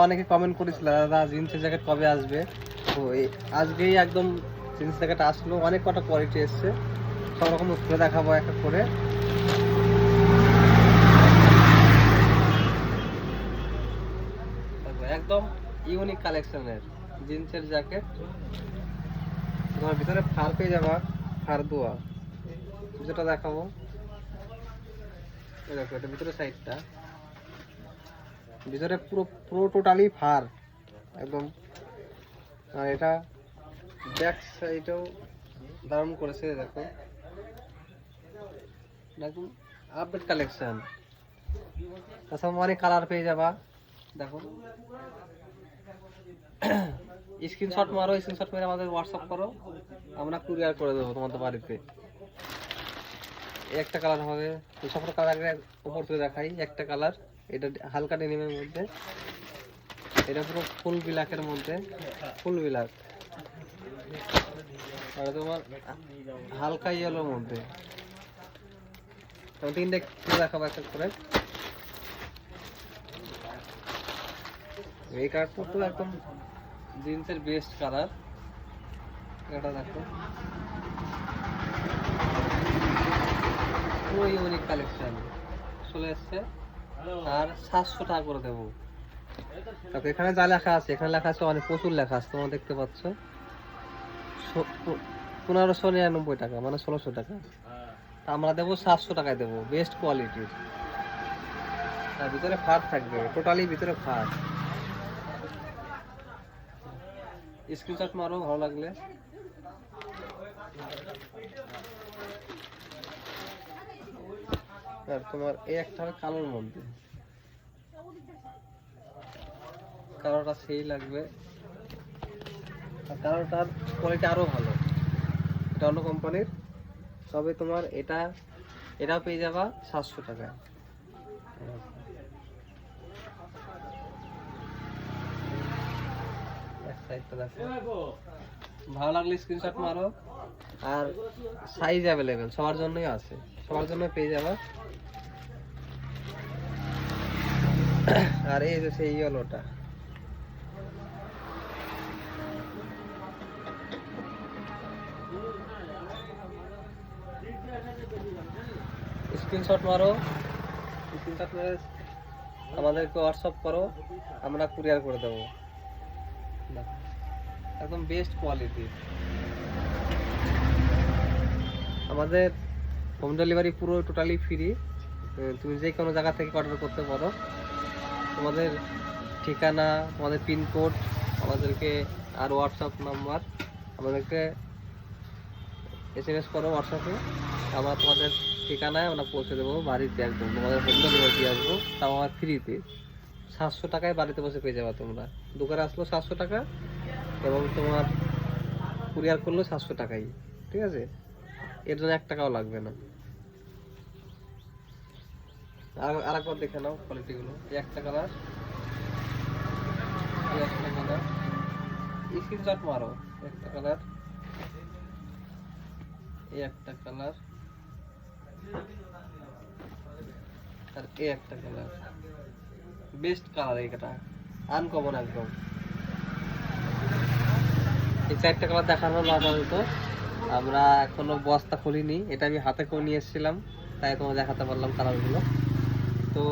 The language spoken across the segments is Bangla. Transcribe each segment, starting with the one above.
অনেকে কমেন্ট করেছিল দাদা জিন্সের জ্যাকেট কবে আসবে, তো আজকেই একদম জিন্স জ্যাকেট আসলো, অনেক কটা কোয়ালিটি এসছে, সব রকম খুলে দেখাবো এক এক করে। একদম ইউনিক কালেকশনের জিন্সের জ্যাকেট, তোমার ভিতরে ফার পেয়ে যাবা, ফার দোয়া যেটা দেখাবো। দেখো এটা ভিতরে সাইডটা, ভিতরে পুরো পুরো টোটালি ফার একদম। আর এটা ব্যাক সাইডেও দারুণ করেছে, দেখো একদম আপডেট কালেকশন। তাছাড়া অনেক কালার পেয়ে যাবা, দেখো স্ক্রিনশট মারো, স্ক্রিনশট মেরে আমাদের হোয়াটসঅ্যাপ করো, আমরা কুরিয়ার করে দেবো তোমাদের বাড়িতে। একটা কালার হবে, সব কালার উপর থেকে দেখাই। একটা কালার এটা হালকা ডেনিমের মধ্যে, এটা পুরো ফুল ব্ল্যাকের মধ্যে, ফুল ব্ল্যাক। আর তোমার হালকা ইয়েলোর মধ্যে, তিনটে দেখাবো একটা করে। এই কালারটা তো একদম জিন্সের বেস্ট কালার, এটা দেখো পুরো ইউনিক কালেকশন চলে এসছে। আর 700 টাকা করে দেবো। এখানে যা লেখা আছে, এখানে লেখা আছে অনেক প্রচুর লেখা আছে, তোমরা দেখতে পাচ্ছ 1599 টাকা, মানে 1600 টাকা। আমরা দেবো 700 টাকায় দেবো, বেস্ট কোয়ালিটির। আর ভিতরে ফার থাকবে, টোটালি ভিতরে ফার। স্ক্রিনশট মারো ভালো লাগলে। আর তোমার এই একটা হবে কালোর মধ্যে, কালোটা সেই লাগবে, আর কালোটার কোয়ালিটি আরো ভালো, এটা অন্য কোম্পানির। তবে তোমার এটাও পেয়ে যাবা 700 টাকায়। ভালো লাগলে স্ক্রিনশট মারো। আর সাইজ অ্যাভেলেবেল, সবার জন্যই আছে, সবার জন্য পেয়ে যাবা। আর এই যে সেই ইয়েলোটা, স্ক্রিনশট মারো, স্ক্রিনশট মেরে আমাদেরকে হোয়াটসঅ্যাপ করো, আমরা কুরিয়ার করে দেবো। একদম বেস্ট কোয়ালিটি। আমাদের হোম ডেলিভারি পুরো টোটালি ফ্রি, তুমি যে কোনো জায়গা থেকে অর্ডার করতে পারো। তোমাদের ঠিকানা, তোমাদের পিনকোড আমাদেরকে, আর হোয়াটসঅ্যাপ নাম্বার আমাদেরকে SMS করো হোয়াটসঅ্যাপে, আমরা তোমাদের ঠিকানায় আমরা পৌঁছে দেবো বাড়িতে, একদম তোমাদের হোম ডেলিভারি দিয়ে আসবো, তাও আমার ফ্রিতে। 700 টাকায় বাড়িতে বসে পেয়ে যাবা তোমরা। দোকানে আসলো 700 টাকা, এবং তোমার কুরিয়ার করলেও 700 টাকাই, ঠিক আছে? এর জন্য 1 টাকাও লাগবে না। আর একবার দেখে নাও কোয়ালিটিগুলো। এই একটা কালার, এই একটা কালার, স্ক্রিনশট মারো। একটা কালার, এই একটা কালার, আর এই একটা কালার। বেস্ট কালার এইটা, আনকমন একদম। এই 4টা কালার দেখানো হলো আপাতত। আমরা এখনো বস্তা খুলিনি, এটা আমি হাতে করে নিয়ে এসেছিলাম, তাই তোমার দেখাতে পারলাম কালারগুলো। তো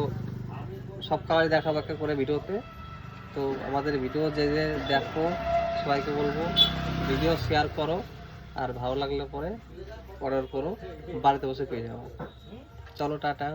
সব কালারই দেখাবো একটা করে ভিডিওতে। তো আমাদের ভিডিও যে যে দেখো, সবাইকে বলবো ভিডিও শেয়ার করো, আর ভালো লাগলে পরে অর্ডার করো, বাড়িতে বসে পেয়ে যাবো। চলো টাটা।